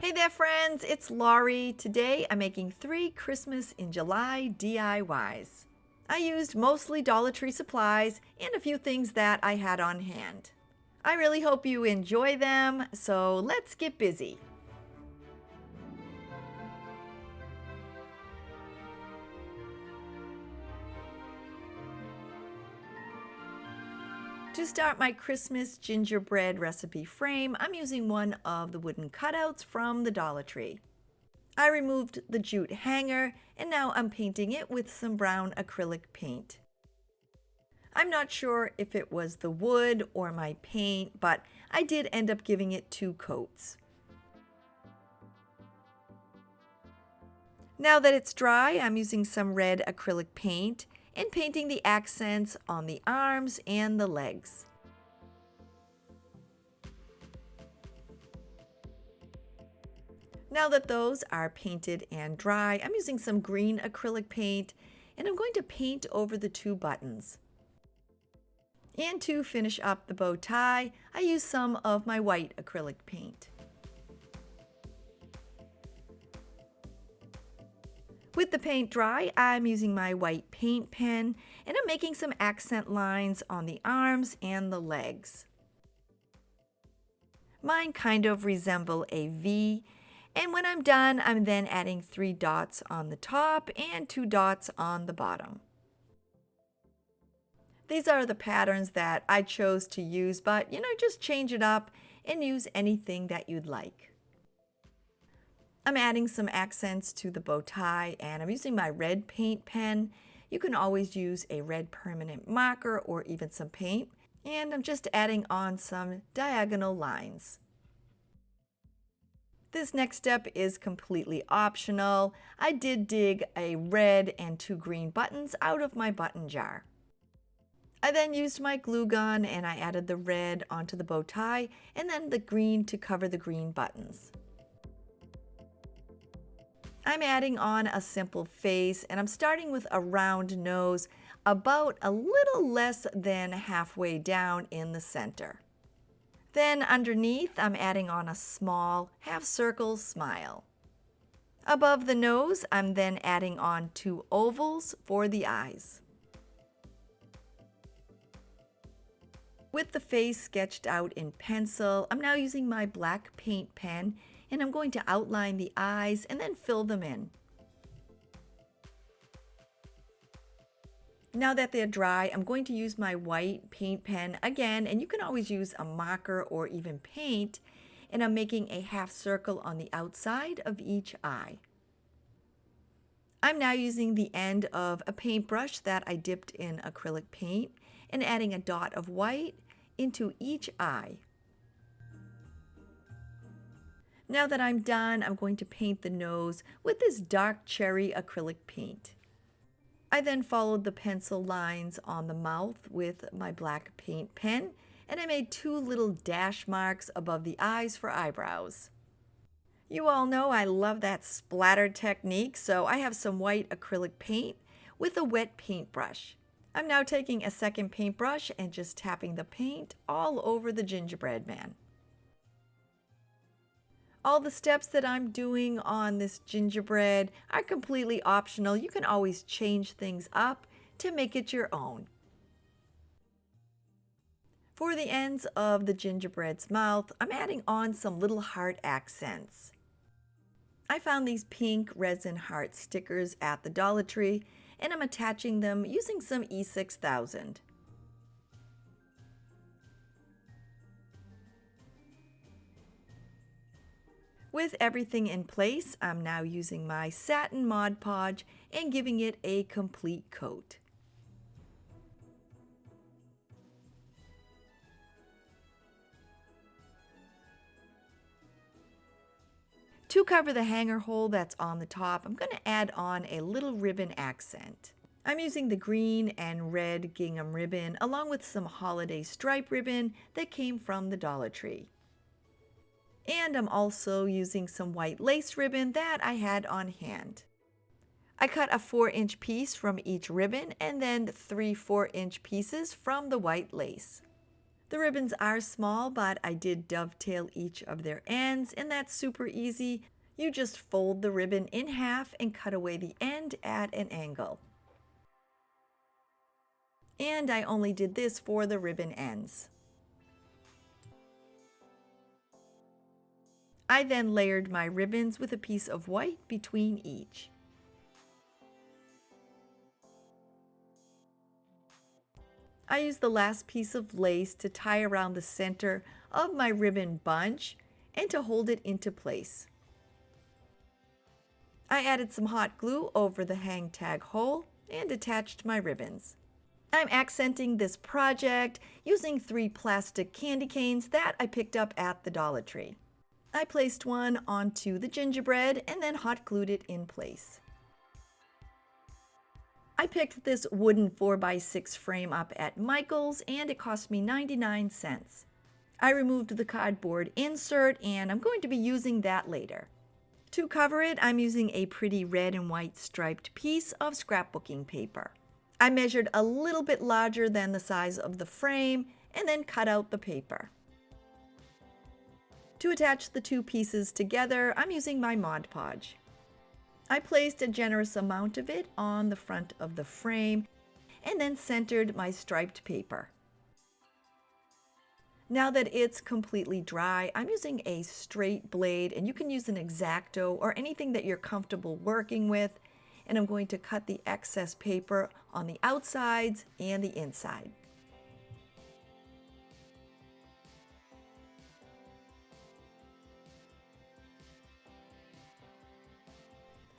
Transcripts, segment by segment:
Hey there friends, it's Laurie. Today I'm making 3 Christmas in July DIYs. I used mostly Dollar Tree supplies and a few things that I had on hand. I really hope you enjoy them, so let's get busy. To start my Christmas gingerbread recipe frame, I'm using one of the wooden cutouts from the Dollar Tree. I removed the jute hanger and now I'm painting it with some brown acrylic paint. I'm not sure if it was the wood or my paint, but I did end up giving it 2 coats. Now that it's dry, I'm using some red acrylic paint and painting the accents on the arms and the legs. Now that those are painted and dry, I'm using some green acrylic paint and I'm going to paint over the 2 buttons. And to finish up the bow tie, I use some of my white acrylic paint. With the paint dry, I'm using my white paint pen and I'm making some accent lines on the arms and the legs. Mine kind of resemble a V, and when I'm done, I'm then adding 3 dots on the top and 2 dots on the bottom. These are the patterns that I chose to use, but just change it up and use anything that you'd like. I'm adding some accents to the bow tie and I'm using my red paint pen. You can always use a red permanent marker or even some paint. And I'm just adding on some diagonal lines. This next step is completely optional. I did dig a red and 2 green buttons out of my button jar. I then used my glue gun and I added the red onto the bow tie and then the green to cover the green buttons. I'm adding on a simple face and I'm starting with a round nose about a little less than halfway down in the center. Then underneath, I'm adding on a small half-circle smile. Above the nose, I'm then adding on 2 ovals for the eyes. With the face sketched out in pencil, I'm now using my black paint pen and I'm going to outline the eyes and then fill them in. Now that they're dry, I'm going to use my white paint pen again, and you can always use a marker or even paint, and I'm making a half circle on the outside of each eye. I'm now using the end of a paintbrush that I dipped in acrylic paint and adding a dot of white into each eye. Now that I'm done, I'm going to paint the nose with this dark cherry acrylic paint. I then followed the pencil lines on the mouth with my black paint pen, and I made 2 little dash marks above the eyes for eyebrows. You all know I love that splatter technique, so I have some white acrylic paint with a wet paintbrush. I'm now taking a second paintbrush and just tapping the paint all over the gingerbread man. All the steps that I'm doing on this gingerbread are completely optional. You can always change things up to make it your own. For the ends of the gingerbread's mouth, I'm adding on some little heart accents. I found these pink resin heart stickers at the Dollar Tree and I'm attaching them using some E6000. With everything in place, I'm now using my satin Mod Podge and giving it a complete coat. To cover the hanger hole that's on the top, I'm going to add on a little ribbon accent. I'm using the green and red gingham ribbon along with some holiday stripe ribbon that came from the Dollar Tree. And I'm also using some white lace ribbon that I had on hand. I cut a 4-inch piece from each ribbon and then 3 4-inch pieces from the white lace. The ribbons are small, but I did dovetail each of their ends, and that's super easy. You just fold the ribbon in half and cut away the end at an angle. And I only did this for the ribbon ends. I then layered my ribbons with a piece of white between each. I used the last piece of lace to tie around the center of my ribbon bunch and to hold it into place. I added some hot glue over the hang tag hole and attached my ribbons. I'm accenting this project using 3 plastic candy canes that I picked up at the Dollar Tree. I placed one onto the gingerbread and then hot glued it in place. I picked this wooden 4x6 frame up at Michael's and it cost me 99 cents. I removed the cardboard insert and I'm going to be using that later. To cover it, I'm using a pretty red and white striped piece of scrapbooking paper. I measured a little bit larger than the size of the frame and then cut out the paper. To attach the 2 pieces together, I'm using my Mod Podge. I placed a generous amount of it on the front of the frame and then centered my striped paper. Now that it's completely dry, I'm using a straight blade, and you can use an X-Acto or anything that you're comfortable working with, and I'm going to cut the excess paper on the outsides and the inside.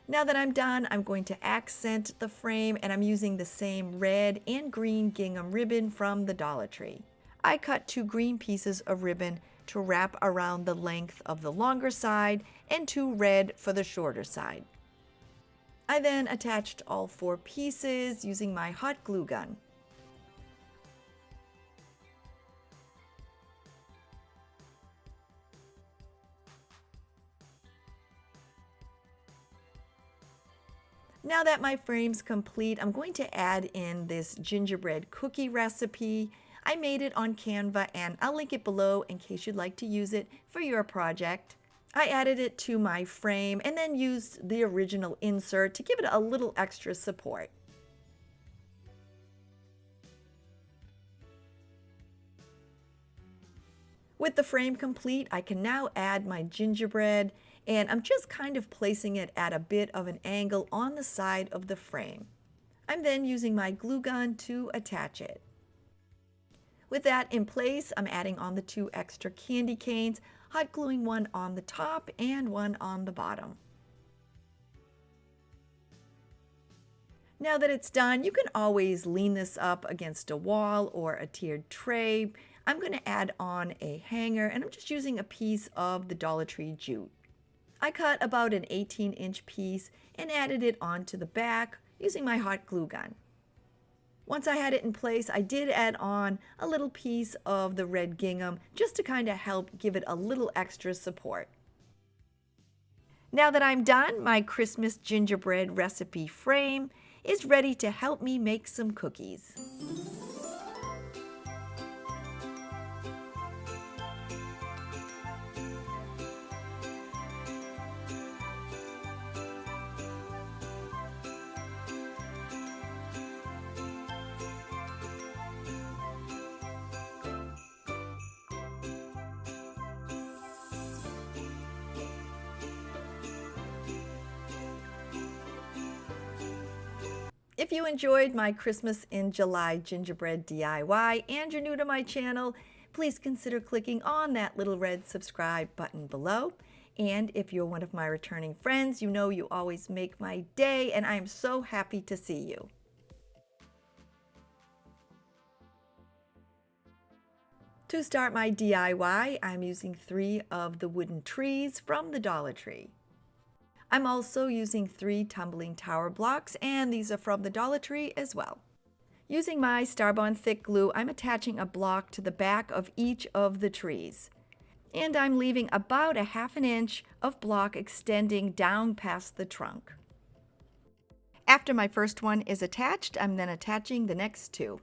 Now that I'm done, I'm going to accent the frame, and I'm using the same red and green gingham ribbon from the Dollar Tree. I cut 2 green pieces of ribbon to wrap around the length of the longer side and 2 red for the shorter side. I then attached all 4 pieces using my hot glue gun. Now that my frame's complete, I'm going to add in this gingerbread cookie recipe. I made it on Canva and I'll link it below in case you'd like to use it for your project. I added it to my frame and then used the original insert to give it a little extra support. With the frame complete, I can now add my gingerbread, and I'm just kind of placing it at a bit of an angle on the side of the frame. I'm then using my glue gun to attach it. With that in place, I'm adding on the 2 extra candy canes, hot gluing one on the top and one on the bottom. Now that it's done, you can always lean this up against a wall or a tiered tray. I'm going to add on a hanger, and I'm just using a piece of the Dollar Tree jute. I cut about an 18-inch piece and added it onto the back using my hot glue gun. Once I had it in place, I did add on a little piece of the red gingham just to kind of help give it a little extra support. Now that I'm done, my Christmas gingerbread recipe frame is ready to help me make some cookies. If you enjoyed my Christmas in July gingerbread DIY and you're new to my channel, please consider clicking on that little red subscribe button below. And if you're one of my returning friends, you know you always make my day, and I am so happy to see you. To start my DIY, I'm using 3 of the wooden trees from the Dollar Tree. I'm also using 3 tumbling tower blocks, and these are from the Dollar Tree as well. Using my Starbond thick glue, I'm attaching a block to the back of each of the trees. And I'm leaving about a ½ inch of block extending down past the trunk. After my first one is attached, I'm then attaching the next 2.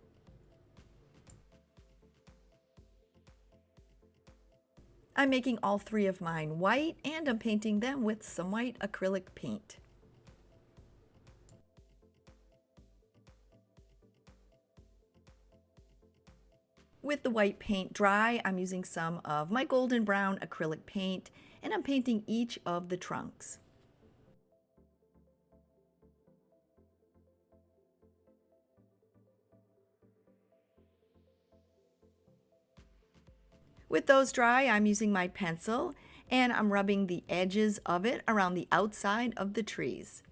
I'm making all three of mine white, and I'm painting them with some white acrylic paint. With the white paint dry, I'm using some of my golden brown acrylic paint, and I'm painting each of the trunks. With those dry, I'm using my pencil, and I'm rubbing the edges of it around the outside of the trees.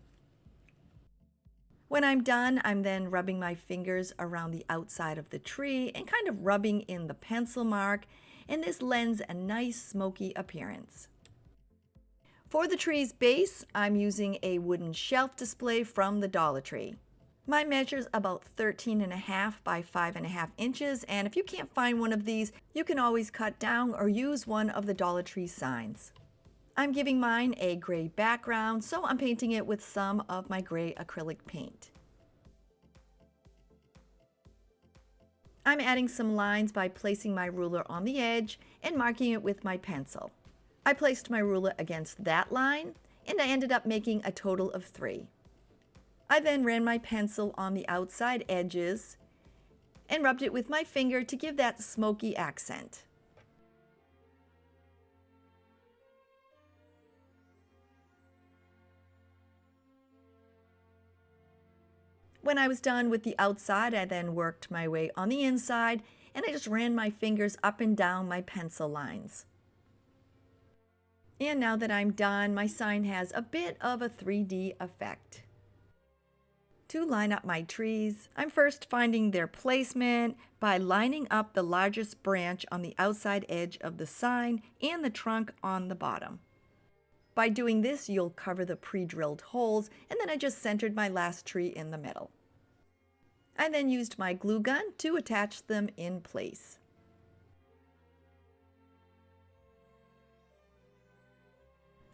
When I'm done, I'm then rubbing my fingers around the outside of the tree and kind of rubbing in the pencil mark, and this lends a nice smoky appearance. For the tree's base, I'm using a wooden shelf display from the Dollar Tree. Mine measures about 13.5 by 5.5 inches, and if you can't find one of these, you can always cut down or use one of the Dollar Tree signs. I'm giving mine a gray background, so I'm painting it with some of my gray acrylic paint. I'm adding some lines by placing my ruler on the edge and marking it with my pencil. I placed my ruler against that line, and I ended up making a total of 3. I then ran my pencil on the outside edges and rubbed it with my finger to give that smoky accent. When I was done with the outside, I then worked my way on the inside, and I just ran my fingers up and down my pencil lines. And now that I'm done, my sign has a bit of a 3D effect. To line up my trees, I'm first finding their placement by lining up the largest branch on the outside edge of the sign and the trunk on the bottom. By doing this, you'll cover the pre-drilled holes, and then I just centered my last tree in the middle. I then used my glue gun to attach them in place.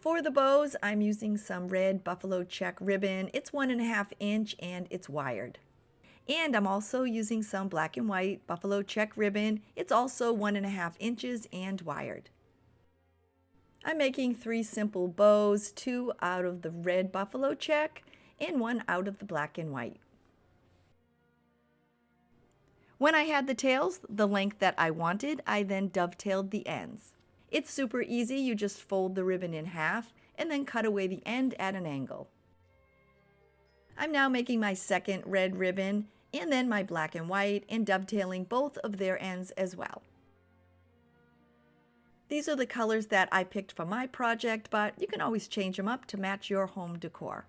For the bows, I'm using some red buffalo check ribbon. It's 1.5 inch and it's wired. And I'm also using some black and white buffalo check ribbon. It's also 1.5 inches and wired. I'm making 3 simple bows, 2 out of the red buffalo check and 1 out of the black and white. When I had the tails the length that I wanted, I then dovetailed the ends. It's super easy. You just fold the ribbon in half and then cut away the end at an angle. I'm now making my second red ribbon and then my black and white and dovetailing both of their ends as well. These are the colors that I picked for my project, but you can always change them up to match your home decor.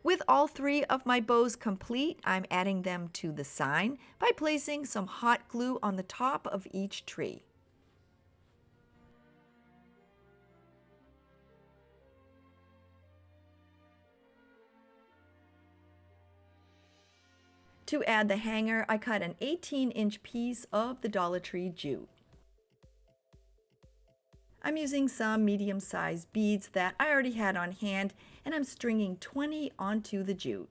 With all 3 of my bows complete, I'm adding them to the sign by placing some hot glue on the top of each tree. To add the hanger, I cut an 18-inch piece of the Dollar Tree jute. I'm using some medium-sized beads that I already had on hand, and I'm stringing 20 onto the jute.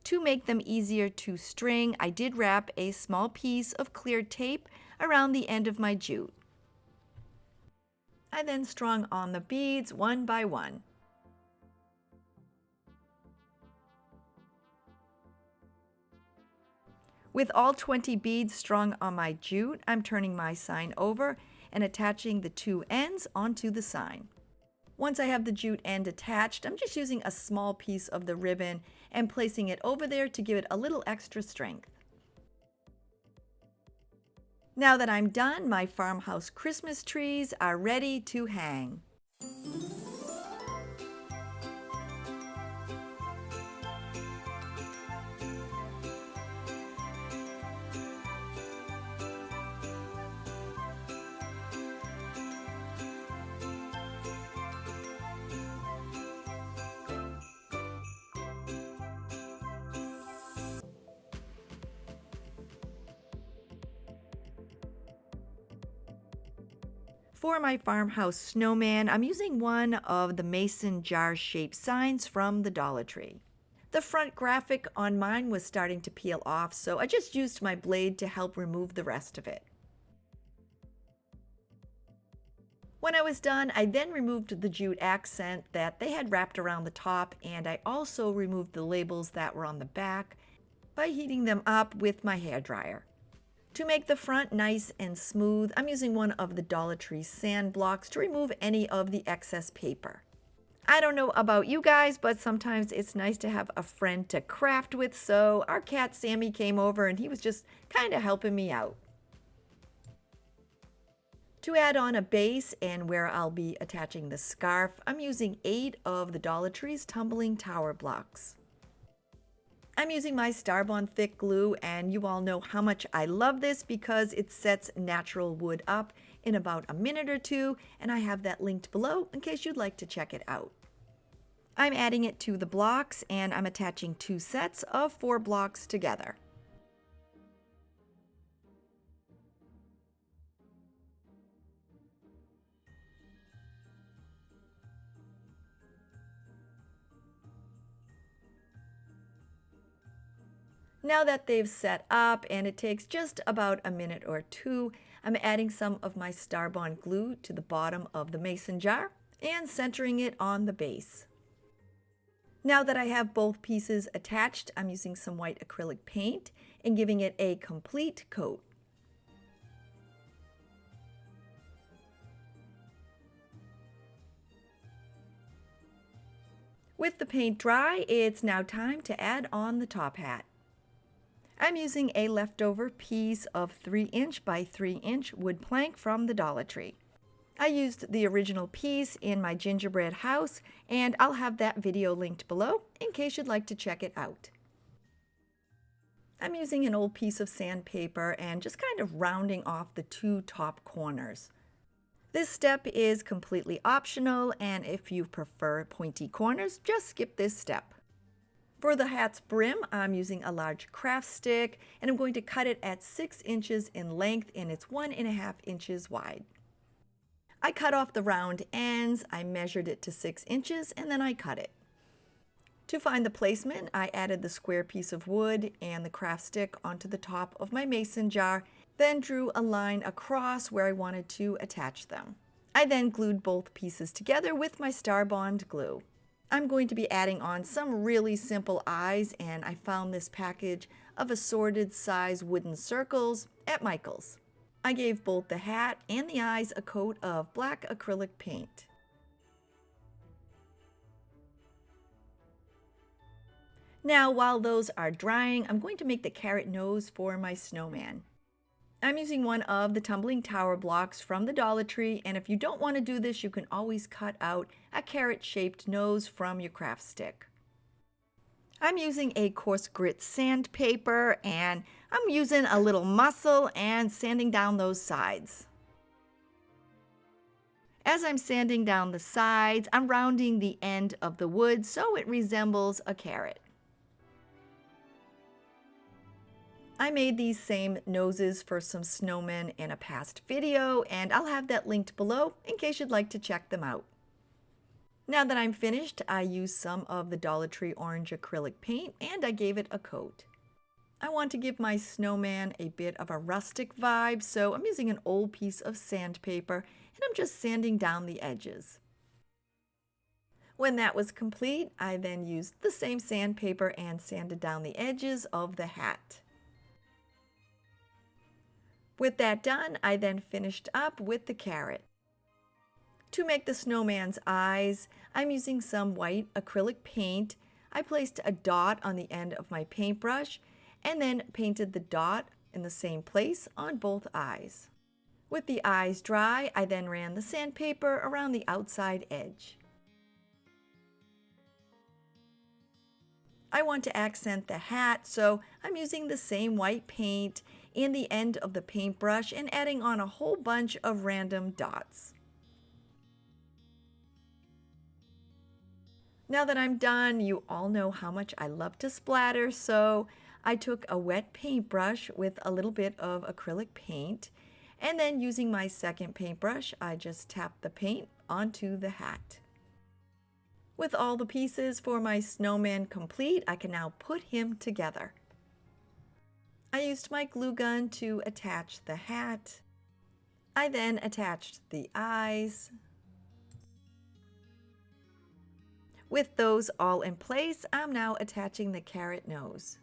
To make them easier to string, I did wrap a small piece of clear tape around the end of my jute. I then strung on the beads one by one. With all 20 beads strung on my jute, I'm turning my sign over and attaching the 2 ends onto the sign. Once I have the jute end attached, I'm just using a small piece of the ribbon and placing it over there to give it a little extra strength. Now that I'm done, my farmhouse Christmas trees are ready to hang. For my farmhouse snowman, I'm using one of the mason jar shaped signs from the Dollar Tree. The front graphic on mine was starting to peel off, so I just used my blade to help remove the rest of it. When I was done, I then removed the jute accent that they had wrapped around the top, and I also removed the labels that were on the back by heating them up with my hairdryer. To make the front nice and smooth, I'm using one of the Dollar Tree sand blocks to remove any of the excess paper. I don't know about you guys, but sometimes it's nice to have a friend to craft with, so our cat Sammy came over and he was just kind of helping me out. To add on a base and where I'll be attaching the scarf, I'm using 8 of the Dollar Tree's tumbling tower blocks. I'm using my Starbond thick glue, and you all know how much I love this because it sets natural wood up in about a minute or two, and I have that linked below in case you'd like to check it out. I'm adding it to the blocks, and I'm attaching 2 sets of 4 blocks together. Now that they've set up and it takes just about a minute or 2, I'm adding some of my Starbond glue to the bottom of the mason jar and centering it on the base. Now that I have both pieces attached, I'm using some white acrylic paint and giving it a complete coat. With the paint dry, it's now time to add on the top hat. I'm using a leftover piece of 3-inch by 3-inch wood plank from the Dollar Tree. I used the original piece in my gingerbread house, and I'll have that video linked below in case you'd like to check it out. I'm using an old piece of sandpaper and just kind of rounding off the 2 top corners. This step is completely optional, and if you prefer pointy corners, just skip this step. For the hat's brim, I'm using a large craft stick, and I'm going to cut it at 6 inches in length, and it's 1.5 inches wide. I cut off the round ends, I measured it to 6 inches, and then I cut it. To find the placement, I added the square piece of wood and the craft stick onto the top of my mason jar, then drew a line across where I wanted to attach them. I then glued both pieces together with my Starbond glue. I'm going to be adding on some really simple eyes, and I found this package of assorted size wooden circles at Michael's. I gave both the hat and the eyes a coat of black acrylic paint. Now, while those are drying, I'm going to make the carrot nose for my snowman. I'm using one of the tumbling tower blocks from the Dollar Tree, and if you don't want to do this, you can always cut out a carrot-shaped nose from your craft stick. I'm using a coarse grit sandpaper, and I'm using a little muscle and sanding down those sides. As I'm sanding down the sides, I'm rounding the end of the wood so it resembles a carrot. I made these same noses for some snowmen in a past video, and I'll have that linked below in case you'd like to check them out. Now that I'm finished, I used some of the Dollar Tree orange acrylic paint and I gave it a coat. I want to give my snowman a bit of a rustic vibe, so I'm using an old piece of sandpaper and I'm just sanding down the edges. When that was complete, I then used the same sandpaper and sanded down the edges of the hat. With that done, I then finished up with the carrot. To make the snowman's eyes, I'm using some white acrylic paint. I placed a dot on the end of my paintbrush and then painted the dot in the same place on both eyes. With the eyes dry, I then ran the sandpaper around the outside edge. I want to accent the hat, so I'm using the same white paint in the end of the paintbrush and adding on a whole bunch of random dots. Now that I'm done, you all know how much I love to splatter, so I took a wet paintbrush with a little bit of acrylic paint, and then using my second paintbrush, I just tapped the paint onto the hat. With all the pieces for my snowman complete, I can now put him together. I used my glue gun to attach the hat. I then attached the eyes. With those all in place, I'm now attaching the carrot nose.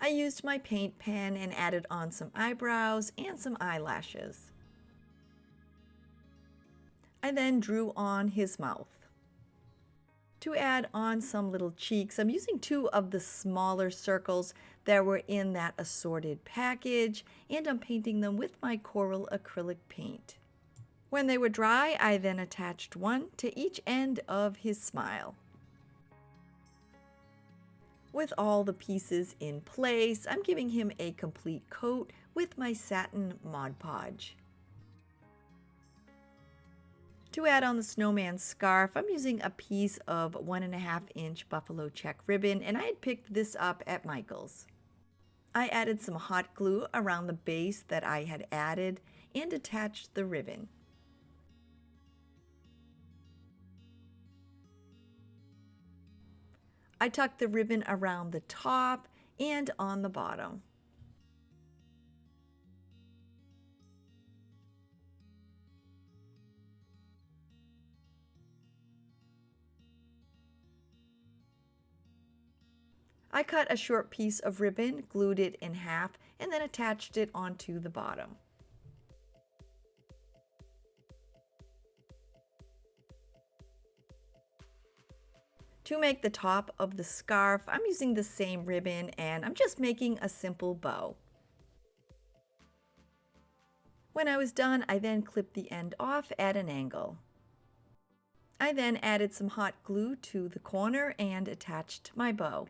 I used my paint pen and added on some eyebrows and some eyelashes. I then drew on his mouth. To add on some little cheeks, I'm using 2 of the smaller circles that were in that assorted package, and I'm painting them with my coral acrylic paint. When they were dry, I then attached 1 to each end of his smile. With all the pieces in place, I'm giving him a complete coat with my satin Mod Podge. To add on the snowman scarf, I'm using a piece of 1.5-inch buffalo check ribbon, and I had picked this up at Michael's. I added some hot glue around the base that I had added and attached the ribbon. I tucked the ribbon around the top and on the bottom. I cut a short piece of ribbon, glued it in half, and then attached it onto the bottom. To make the top of the scarf, I'm using the same ribbon and I'm just making a simple bow. When I was done, I then clipped the end off at an angle. I then added some hot glue to the corner and attached my bow.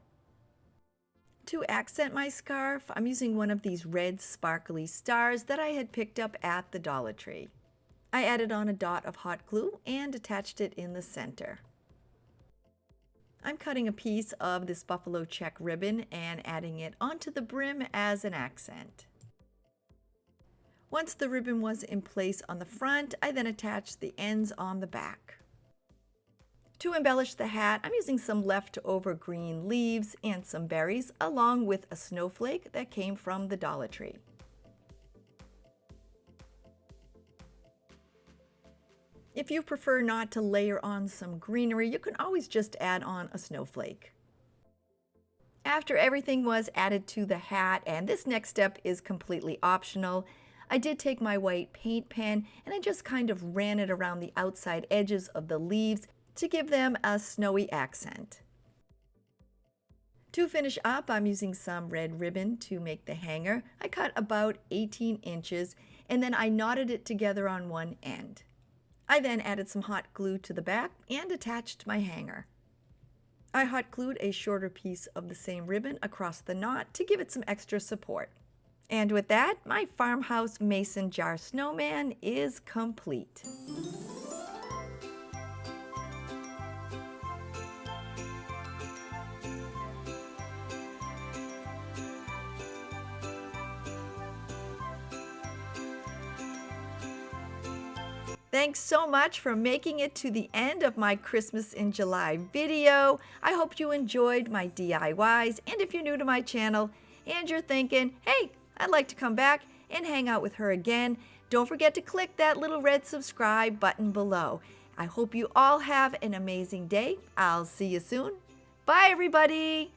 To accent my scarf, I'm using one of these red sparkly stars that I had picked up at the Dollar Tree. I added on a dot of hot glue and attached it in the center. I'm cutting a piece of this buffalo check ribbon and adding it onto the brim as an accent. Once the ribbon was in place on the front, I then attached the ends on the back. To embellish the hat, I'm using some leftover green leaves and some berries, along with a snowflake that came from the Dollar Tree. If you prefer not to layer on some greenery, you can always just add on a snowflake. After everything was added to the hat, and this next step is completely optional, I did take my white paint pen and I just kind of ran it around the outside edges of the leaves to give them a snowy accent. To finish up, I'm using some red ribbon to make the hanger. I cut about 18 inches and then I knotted it together on one end. I then added some hot glue to the back and attached my hanger. I hot glued a shorter piece of the same ribbon across the knot to give it some extra support. And with that, my farmhouse mason jar snowman is complete. Thanks so much for making it to the end of my Christmas in July video. I hope you enjoyed my DIYs, and if you're new to my channel and you're thinking, hey, I'd like to come back and hang out with her again, don't forget to click that little red subscribe button below. I hope you all have an amazing day. I'll see you soon. Bye, everybody.